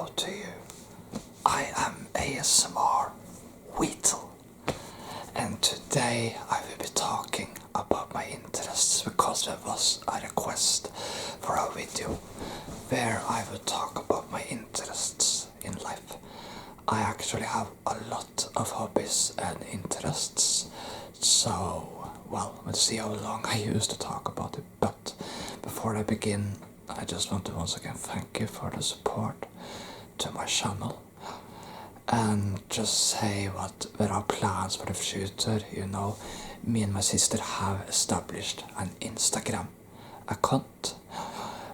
Hello to you. I am ASMR Weetle, and today I will be talking about my interests because there was a request for a video where I will talk about my interests in life. I actually have a lot of hobbies and interests, so, well, we'll see how long I use to talk about it, but before I begin, I just want to once again thank you for the support to my channel and just say what were our plans for the future. You know, me and my sister have established an Instagram account.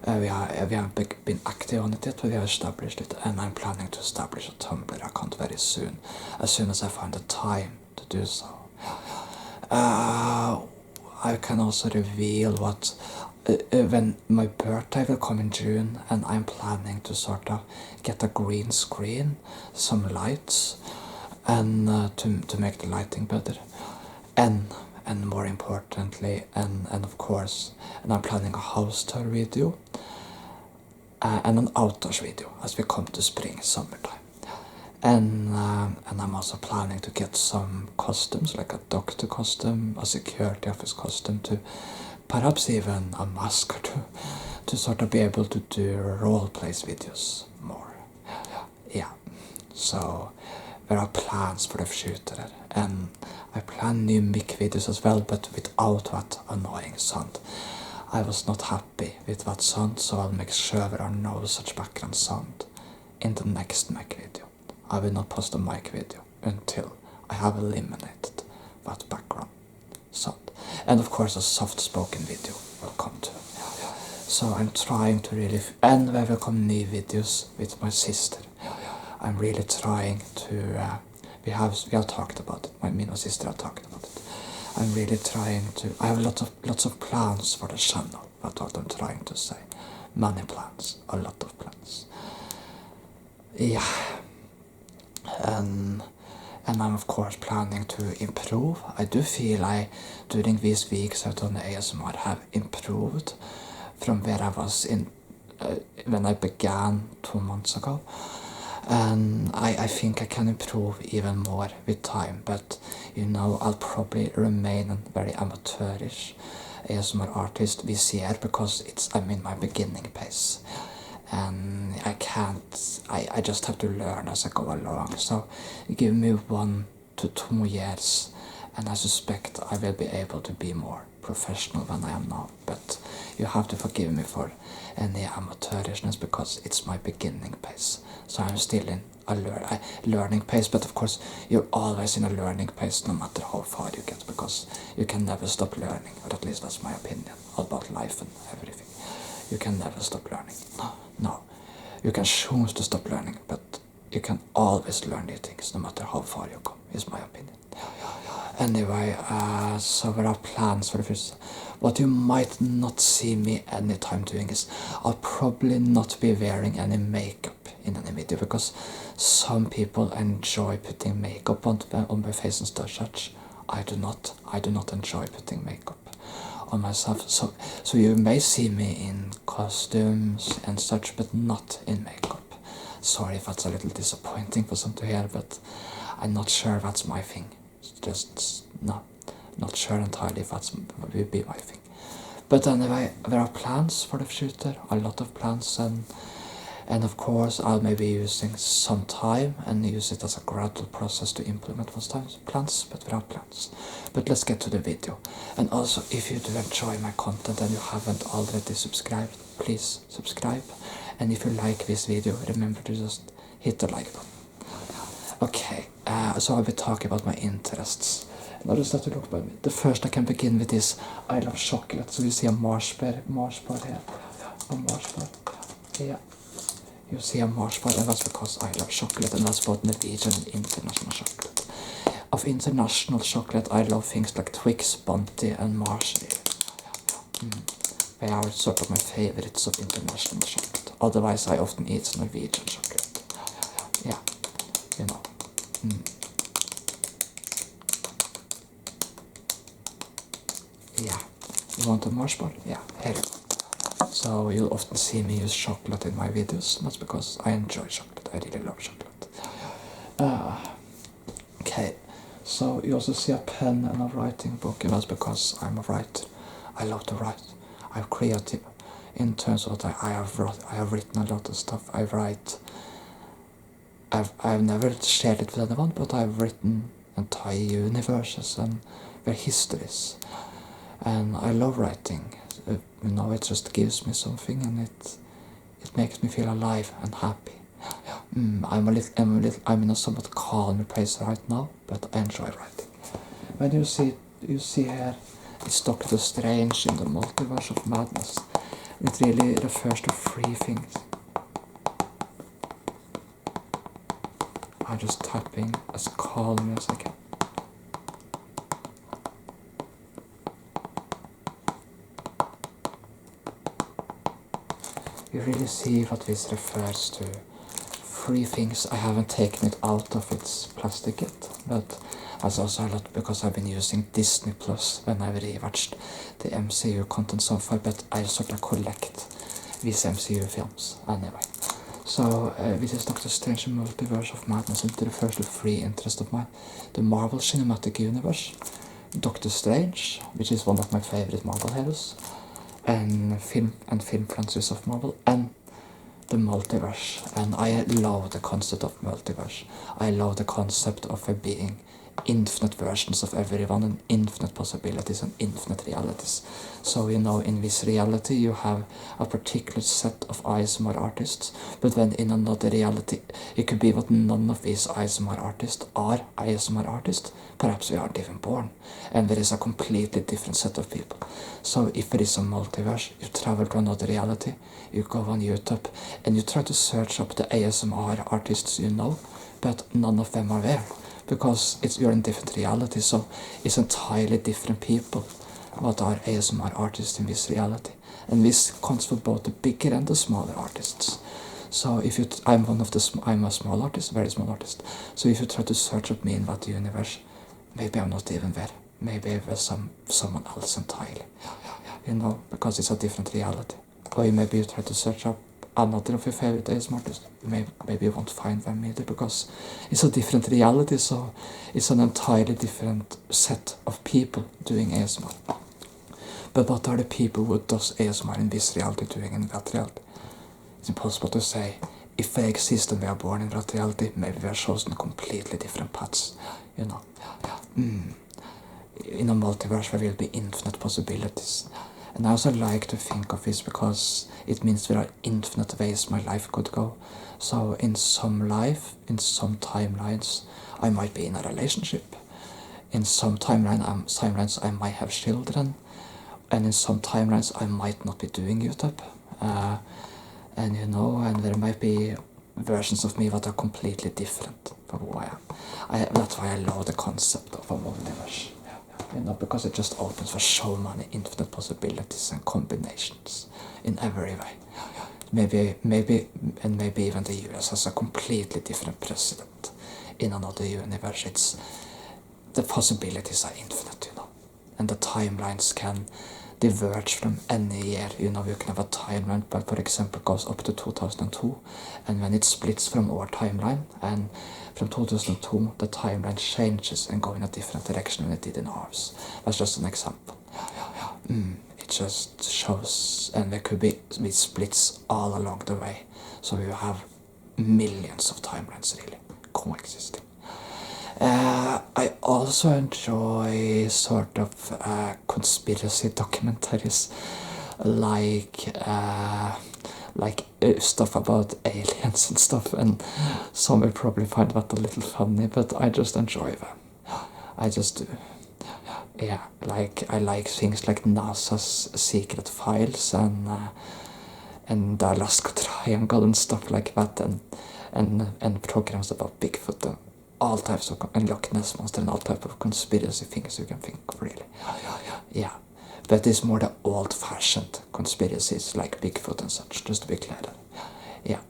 We haven't been active on it yet, but we have established it, and I'm planning to establish a Tumblr account very soon, as soon as I find the time to do so. I can also reveal what when my birthday will come in June, and I'm planning to sort of get a green screen, some lights, and to make the lighting better, and more importantly, and of course, and I'm planning a house tour video and an outdoors video as we come to spring, summertime. And I'm also planning to get some costumes, like a doctor costume, a security office costume, to perhaps even a mask or two, to sort of be able to do role-plays videos more. Yeah, so there are plans for the future, and I plan new mic videos as well, but without that annoying sound. I was not happy with that sound, so I'll make sure there are no such background sound in the next mic video. I will not post a mic video until I have eliminated that background sound. And of course a soft-spoken video will come too. So I'm trying to really, and there will come new videos with my sister. I'm really trying to, we have talked about it, me and my sister have talked about it. I'm really trying to, I have lots of plans for the channel, that's what I'm trying to say. Many plans, a lot of plans. Yeah. And I'm of course planning to improve. I do feel during these weeks I've done the ASMR have improved from where I was in when I began 2 months ago. And I think I can improve even more with time, but you know, I'll probably remain a very amateurish ASMR artist this year because I'm in my beginning pace. And I just have to learn as I go along, so give me 1 to 2 years and I suspect I will be able to be more professional than I am now, but you have to forgive me for any amateurishness because it's my beginning pace, so I'm still in a learning pace, but of course you're always in a learning pace no matter how far you get, because you can never stop learning, or at least that's my opinion about life and everything. You can never stop learning. No. You can choose to stop learning, but you can always learn new things, no matter how far you come, is my opinion. Anyway, so there are plans for the future. What you might not see me anytime doing is, I'll probably not be wearing any makeup in any video, because some people enjoy putting makeup on their face and such. I do not enjoy putting makeup on myself, so you may see me in costumes and such, but not in makeup. Sorry if that's a little disappointing for some to hear, but I'm not sure that's my thing. Just not sure entirely if that's will be my thing. But anyway, there are plans for the future, a lot of plans, and of course I'll maybe using some time and use it as a gradual process to implement those plans, but there are plans. But let's get to the video. And also, if you do enjoy my content and you haven't already subscribed, please subscribe. And if you like this video, remember to just hit the like button. Okay, so I'll be talking about my interests. Now just have to look by me. The first I can begin with is I love chocolate. So you see a Mars bar here. A Mars bar. Yeah. You see a Mars bar, and that's because I love chocolate, and that's both Norwegian and international chocolate. Of international chocolate, I love things like Twix, Bounty, and Mars. They are sort of my favorites of international chocolate. Otherwise, I often eat Norwegian chocolate. Yeah, you know. Yeah, you want a Mars bar? Yeah, here you go. So you'll often see me use chocolate in my videos, and that's because I enjoy chocolate. chocolate. I really love chocolate. Okay, so you also see a pen and a writing book, and that's because I'm a writer. I love to write. I'm creative in terms of that I have written a lot of stuff. I've never shared it with anyone, but I've written entire universes and their histories. And I love writing. It just gives me something, and it makes me feel alive and happy. I'm in a somewhat calm place right now, but I enjoy writing. When you see here, it's Doctor Strange in the multiverse of madness. It really refers to three things. I'm just tapping as calmly as I can. You really see what this refers to. Three things. I haven't taken it out of its plastic yet, but that's also a lot because I've been using Disney Plus when I've rewatched the MCU content so far, but I sort of collect these MCU films anyway. So this is Doctor Strange Multiverse of Madness, and it refers to three interests of mine. The Marvel Cinematic Universe, Doctor Strange, which is one of my favorite Marvel heroes, and film franchises of Marvel, and the multiverse. And I love the concept of multiverse. I love the concept of there being infinite versions of everyone and infinite possibilities and infinite realities. So in this reality you have a particular set of ASMR artists, but then in another reality it could be that none of these ASMR artists are ASMR artists. Perhaps we aren't even born, and there is a completely different set of people. So if there is a multiverse, you travel to another reality, you go on YouTube and you try to search up the ASMR artists but none of them are there, because you're in different realities, so it's entirely different people what are ASMR artists in this reality. And this comes for both the bigger and the smaller artists. So I'm a small artist, very small artist. So if you try to search up me in that universe, maybe I'm not even there. Maybe there's someone else entirely. Because it's a different reality. Or maybe you try to search up another of your favorite ASMR artists. Maybe you won't find them either, because it's a different reality, so it's an entirely different set of people doing ASMR. But what are the people who does ASMR in this reality doing in that reality? It's impossible to say. If they exist and they are born in that reality, maybe they are chosen completely different paths. In a multiverse there will be infinite possibilities. And I also like to think of this because it means there are infinite ways my life could go. So in some timelines, I might be in a relationship. In some timelines I might have children. And in some timelines I might not be doing YouTube. And there might be versions of me that are completely different from who I am. That's why I love the concept of a multiverse. Because it just opens for so many infinite possibilities and combinations in every way. Maybe even the US has a completely different president in another universe. The possibilities are infinite, and the timelines can diverge from any year. You can have a timeline that, for example, goes up to 2002, and when it splits from our timeline, and from 2002 the timeline changes and goes in a different direction than it did in ours. That's just an example. It just shows, and there could be splits all along the way, so you have millions of timelines really coexisting. I also enjoy sort of conspiracy documentaries, like stuff about aliens and stuff, and some will probably find that a little funny, but I just enjoy them. I just do. Yeah, I like things like NASA's secret files and the Alaska Triangle and stuff like that, and programs about Bigfoot and all types of, and Loch Ness Monster and all types of conspiracy things you can think of, really. Yeah, but it's more the old-fashioned conspiracies like Bigfoot and such, just to be clear. Yeah.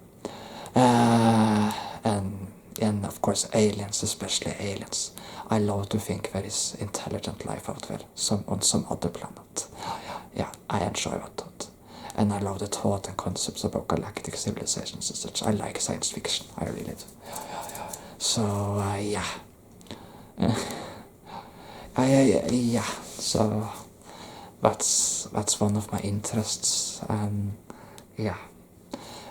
And of course aliens, especially aliens. I love to think there is intelligent life out there, on some other planet. Yeah, I enjoy that thought. and I love the thought and concepts about galactic civilizations and such. I like science fiction, I really do. So, yeah. Yeah, so that's one of my interests, and yeah.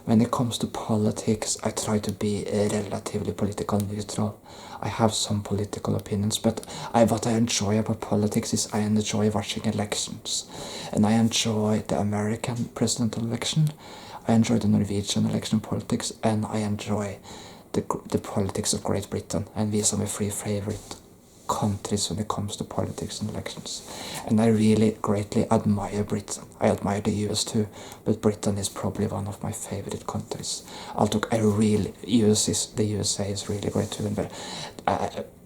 When it comes to politics, I try to be relatively political neutral. I have some political opinions, but what I enjoy about politics is I enjoy watching elections. And I enjoy the American presidential election, I enjoy the Norwegian election politics, and I enjoy the politics of Great Britain. And these are my three favorite countries when it comes to politics and elections. And I really greatly admire Britain. I admire the US too, but Britain is probably one of my favorite countries. Although the USA is really great too, but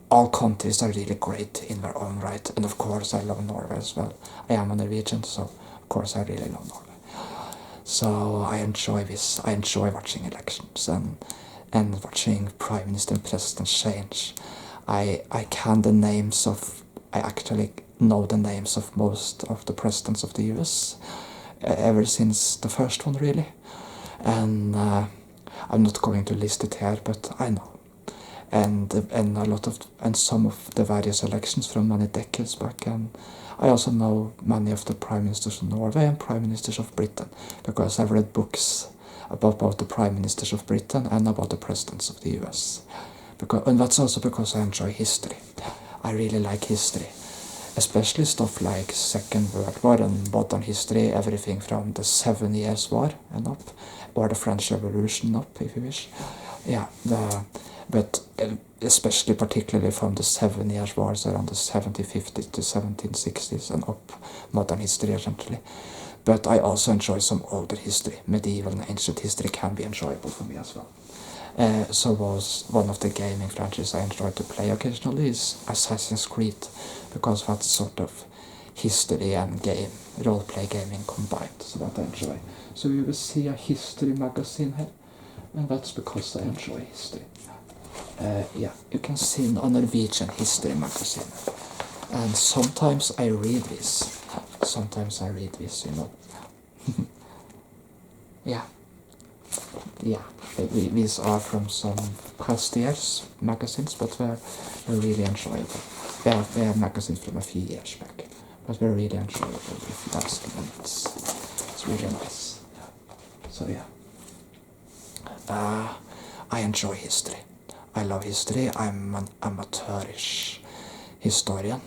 all countries are really great in their own right. And of course I love Norway as well. I am a Norwegian, so of course I really love Norway. So I enjoy this. I enjoy watching elections and watching prime minister and president change. I actually know the names of most of the presidents of the US, ever since the first one really, and I'm not going to list it here, but I know, and some of the various elections from many decades back, and I also know many of the prime ministers of Norway and prime ministers of Britain, because I've read books about both the prime ministers of Britain and about the presidents of the US. And that's also because I enjoy history. I really like history, especially stuff like Second World War and modern history, everything from the 7 Years' War and up, or the French Revolution up, if you wish. Yeah, but especially particularly from the 7 Years' Wars around the 1750s to 1760s and up, modern history essentially. But I also enjoy some older history. Medieval and ancient history can be enjoyable for me as well. So was one of the gaming franchises I enjoy to play occasionally is Assassin's Creed, because that's sort of history and role-play gaming combined, so that I enjoy. So you will see a history magazine here, and that's because I enjoy history. Yeah, you can see a Norwegian history magazine, and sometimes I read this. You know. Yeah. Yeah, these are from some past years magazines, but they're really enjoyable. They're magazines from a few years back, but they're really enjoyable if you ask me. It's really nice. So yeah, I enjoy history. I love history. I'm an amateurish historian.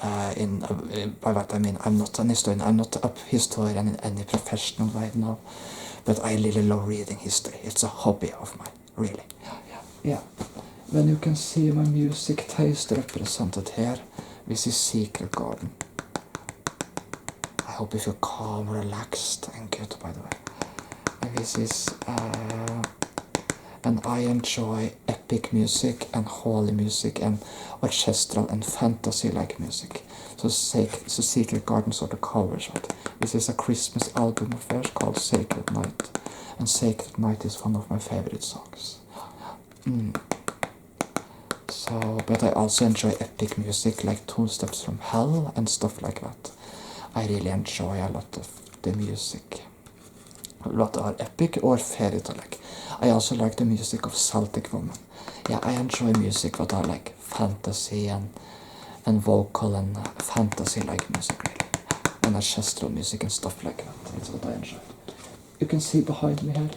By that I mean I'm not an historian. I'm not a historian in any professional way now. But I really love reading history. It's a hobby of mine, really. Yeah. Then you can see my music taste represented here. This is Secret Garden. I hope you feel calm, relaxed, and good, by the way. And this is... and I enjoy epic music and holy music and orchestral and fantasy-like music. So Secret Garden sort of covers it. This is a Christmas album of theirs called Sacred Night. And Sacred Night is one of my favorite songs. So, but I also enjoy epic music like Two Steps from Hell and stuff like that. I really enjoy a lot of the music. A lot are epic or fairy tale-like. I also like the music of Celtic Woman. Yeah, I enjoy music that are like fantasy and vocal and fantasy-like music, really. And orchestral music and stuff like that. That's what I enjoy. You can see behind me here.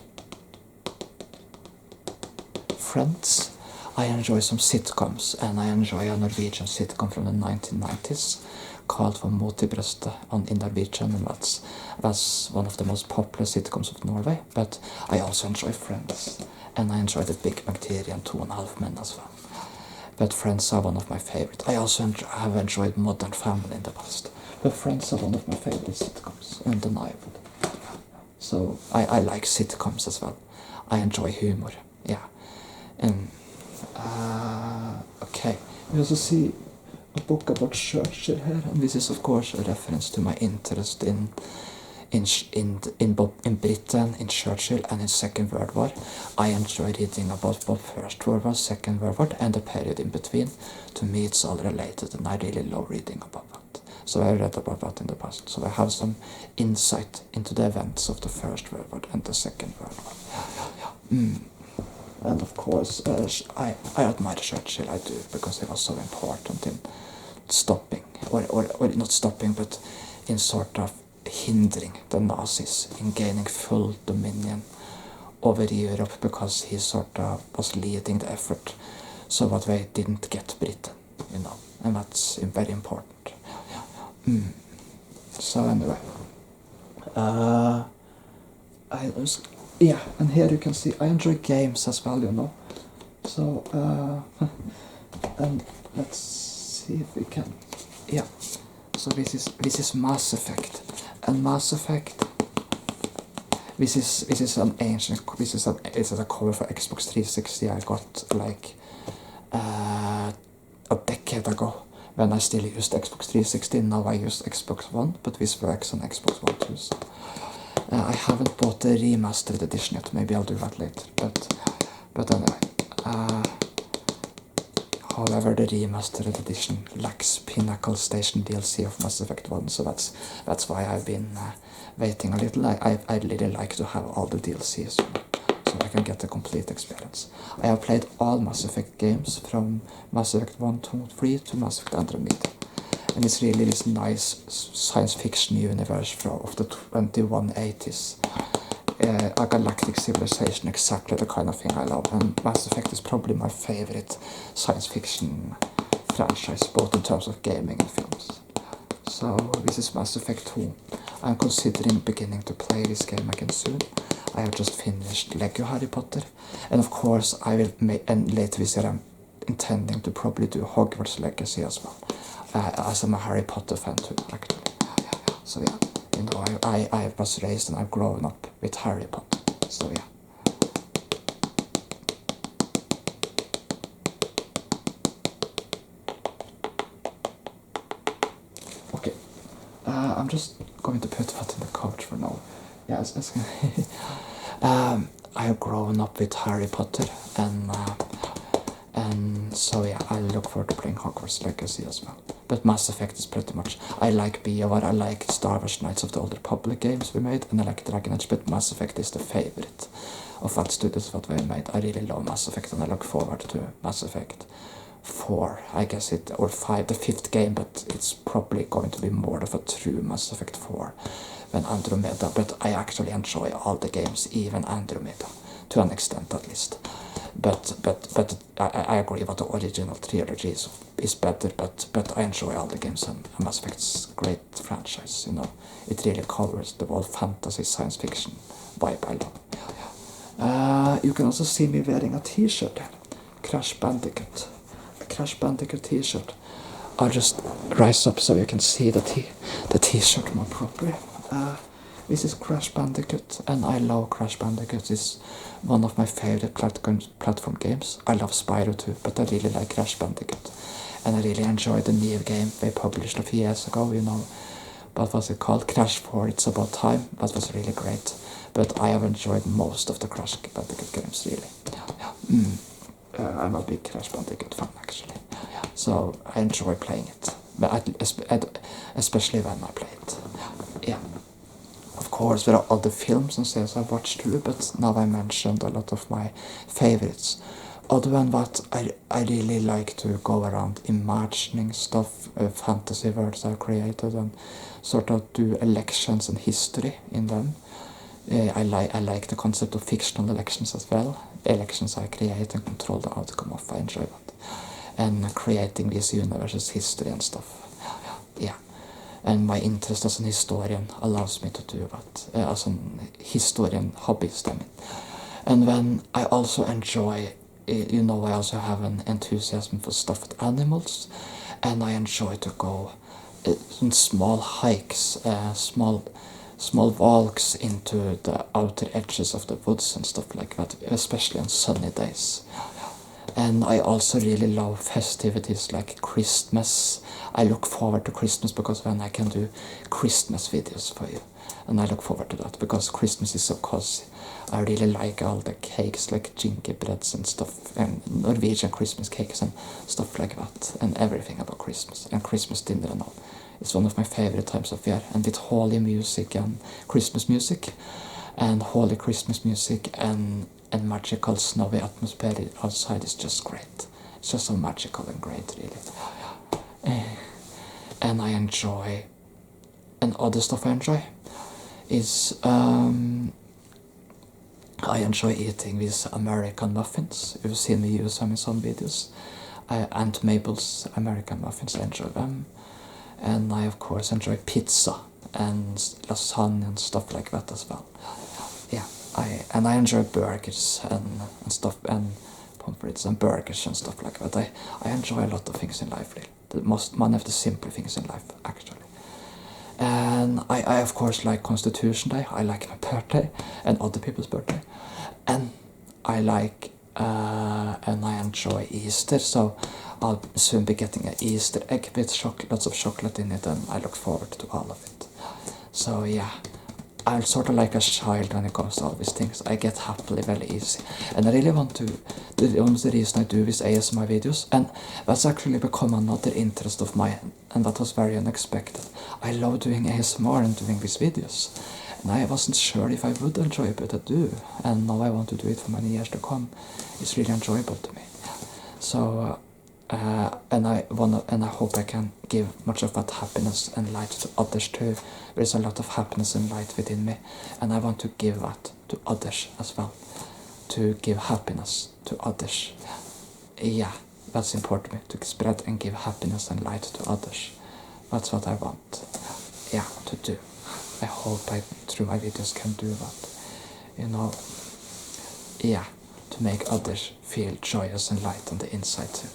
Friends. I enjoy some sitcoms, and I enjoy a Norwegian sitcom from the 1990s called multiverse in Norwegian, and that's one of the most popular sitcoms of Norway. But I also enjoy Friends, and I enjoy The Big Bang Theory and 2.5 Men as well. But Friends are one of my favorites. I also have enjoyed Modern Family in the past. But Friends are one of my favorite sitcoms, undeniable. So I like sitcoms as well. I enjoy humor, yeah. And okay, we also see a book about Churchill here, and this is of course a reference to my interest in Britain, in Churchill, and in Second World War. I enjoy reading about both First World War, Second World War, and the period in between. To me, it's all related, and I really love reading about that. So I read about that in the past. So I have some insight into the events of the First World War and the Second World War. And of course, I admire Churchill, I do, because he was so important in stopping, or not stopping, but in sort of hindering the Nazis in gaining full dominion over Europe, because he sort of was leading the effort so that they didn't get Britain, and that's very important. So anyway, and here you can see I enjoy games as well, So and let's see if we can, So this is Mass Effect, and Mass Effect. This is an ancient. This is a cover for Xbox 360. I got like a decade ago when I still used Xbox 360. Now I use Xbox One, but this works on Xbox One too. So. I haven't bought the remastered edition yet. Maybe I'll do that later. But anyway. However, the remastered edition lacks Pinnacle Station DLC of Mass Effect 1, so that's why I've been waiting a little. I'd really like to have all the DLCs so I can get the complete experience. I have played all Mass Effect games from Mass Effect 1 to 3 to Mass Effect Andromeda. And it's really this nice science fiction universe of the 2180s. A galactic civilization, exactly the kind of thing I love. And Mass Effect is probably my favorite science fiction franchise, both in terms of gaming and films. So this is Mass Effect 2. I'm considering beginning to play this game again soon. I have just finished Lego Harry Potter. And of course, I will and later this year I'm intending to probably do Hogwarts Legacy as well. As I'm a Harry Potter fan too, actually. So yeah, I was raised and I've grown up with Harry Potter. So yeah. Okay, I'm just going to put that in the couch for now. Yes, I have grown up with Harry Potter, and so yeah, I look forward to playing Hogwarts Legacy as well. But Mass Effect is pretty much, I like BioWare, I like Star Wars Knights of the Old Republic games we made, and I like Dragon Age, but Mass Effect is the favorite of what studios what we made. I really love Mass Effect, and I look forward to Mass Effect 4, I guess or 5, the 5th game, but it's probably going to be more of a true Mass Effect 4 than Andromeda, but I actually enjoy all the games, even Andromeda, to an extent at least. But I agree that the original trilogy is better, but I enjoy all the games, and Mass Effect's great franchise, It really covers the whole fantasy science fiction vibe I love. You can also see me wearing a t-shirt, Crash Bandicoot t-shirt. I'll just rise up so you can see the t-shirt more properly. This is Crash Bandicoot, and I love Crash Bandicoot. It's one of my favorite platform games. I love Spyro too, but I really like Crash Bandicoot. And I really enjoyed the new game they published a few years ago, What was it called? Crash 4, It's About Time. That was really great. But I have enjoyed most of the Crash Bandicoot games, really. I'm a big Crash Bandicoot fan, actually. So I enjoy playing it, especially when I play it. Yeah. Of course, there are other films and series I've watched too, but now I mentioned a lot of my favorites. Other than that, I really like to go around imagining stuff, fantasy worlds I've created, and sort of do elections and history in them. I like the concept of fictional elections as well. Elections I create and control the outcome of. I enjoy that. And creating these universes, history and stuff. Yeah. And my interest as an historian allows me to do that. As an historian hobbyist, I mean. And then I also enjoy, I also have an enthusiasm for stuffed animals. And I enjoy to go on small hikes, small walks into the outer edges of the woods and stuff like that, especially on sunny days. And I also really love festivities like Christmas. I look forward to Christmas because then I can do Christmas videos for you. And I look forward to that because Christmas is so cozy. I really like all the cakes like gingerbreads and stuff, and Norwegian Christmas cakes and stuff like that, and everything about Christmas, and Christmas dinner and all. It's one of my favorite times of year, and with holy music and Christmas music, and holy Christmas music and magical snowy atmosphere outside is just great. It's just so magical and great, really. And I enjoy, and other stuff I enjoy is I enjoy eating these American muffins. You've seen me use them in some videos. Aunt Mabel's American muffins, I enjoy them. And I of course enjoy pizza and lasagna and stuff like that as well. Yeah, I enjoy burgers and stuff, and pomfrets and burgers and stuff like that. I enjoy a lot of things in life, really. One of the simple things in life, actually. And I of course like Constitution Day. I like my birthday and other people's birthday, and I like and I enjoy Easter. So I'll soon be getting an Easter egg with lots of chocolate in it, and I look forward to all of it. So yeah, I'm sort of like a child when it comes to all these things. I get happily very easy, and I really want to. One of the reason I do these ASMR videos, and that's actually become another interest of mine, and that was very unexpected. I love doing ASMR and doing these videos, and I wasn't sure if I would enjoy it, but I do, and now I want to do it for many years to come. It's really enjoyable to me. So, and I hope I can give much of that happiness and light to others too. There's a lot of happiness and light within me, and I want to give that to others as well. To give happiness to others. Yeah, that's important to me, to spread and give happiness and light to others. That's what I want, yeah, to do. I hope I, through my videos, can do that. You know, yeah, to make others feel joyous and light on the inside too.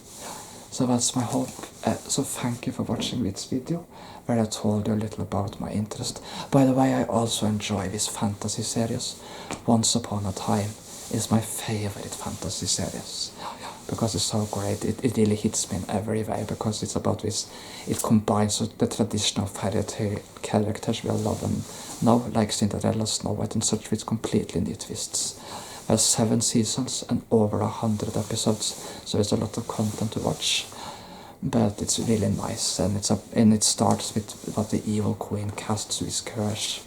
So that's my hope. So thank you for watching this video, where I told you a little about my interest. By the way, I also enjoy this fantasy series. Once Upon a Time is my favorite fantasy series, because it's so great. It really hits me in every way, because it's about this. It combines the traditional fairy tale characters we love and know, like Cinderella, Snow White, and such, with completely new twists. There's 7 seasons and over 100 episodes, so there's a lot of content to watch. But it's really nice, and it starts with what the evil queen casts this curse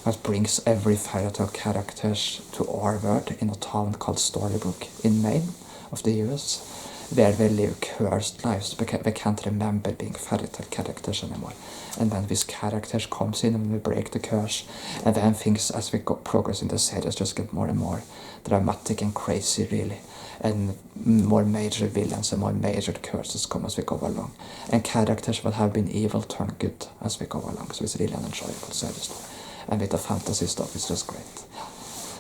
that brings every fairy tale characters to our world in a town called Storybrooke in Maine of the US, where they live cursed lives. They can't remember being fairy tale characters anymore. And then these characters comes in and we break the curse, and then things as we progress in the series just get more and more dramatic and crazy, really. And more major villains and more major curses come as we go along. And characters that have been evil turn good as we go along. So it's really an enjoyable series. And with the fantasy stuff, it's just great.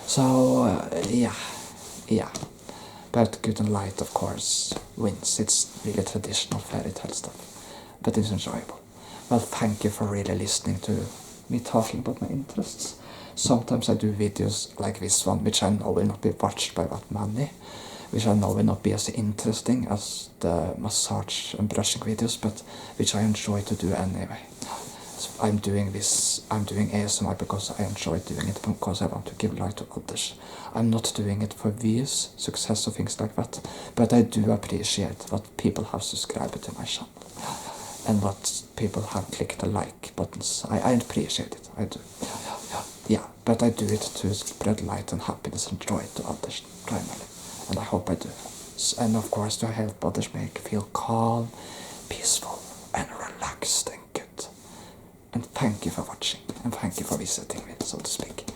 So, yeah. But good and light, of course, wins. It's really traditional fairy tale stuff. But it's enjoyable. Well, thank you for really listening to me talking about my interests. Sometimes I do videos like this one, which I know will not be watched by that many, which I know will not be as interesting as the massage and brushing videos, but which I enjoy to do anyway. So I'm doing ASMR because I enjoy doing it, because I want to give light to others. I'm not doing it for views, success or things like that, but I do appreciate that people have subscribed to my channel, and what people have clicked the like buttons. I appreciate it, I do. Yeah, but I do it to spread light and happiness and joy to others, primarily. And I hope I do. And of course to help others feel calm, peaceful, and relaxed and good. And thank you for watching, and thank you for visiting me, so to speak.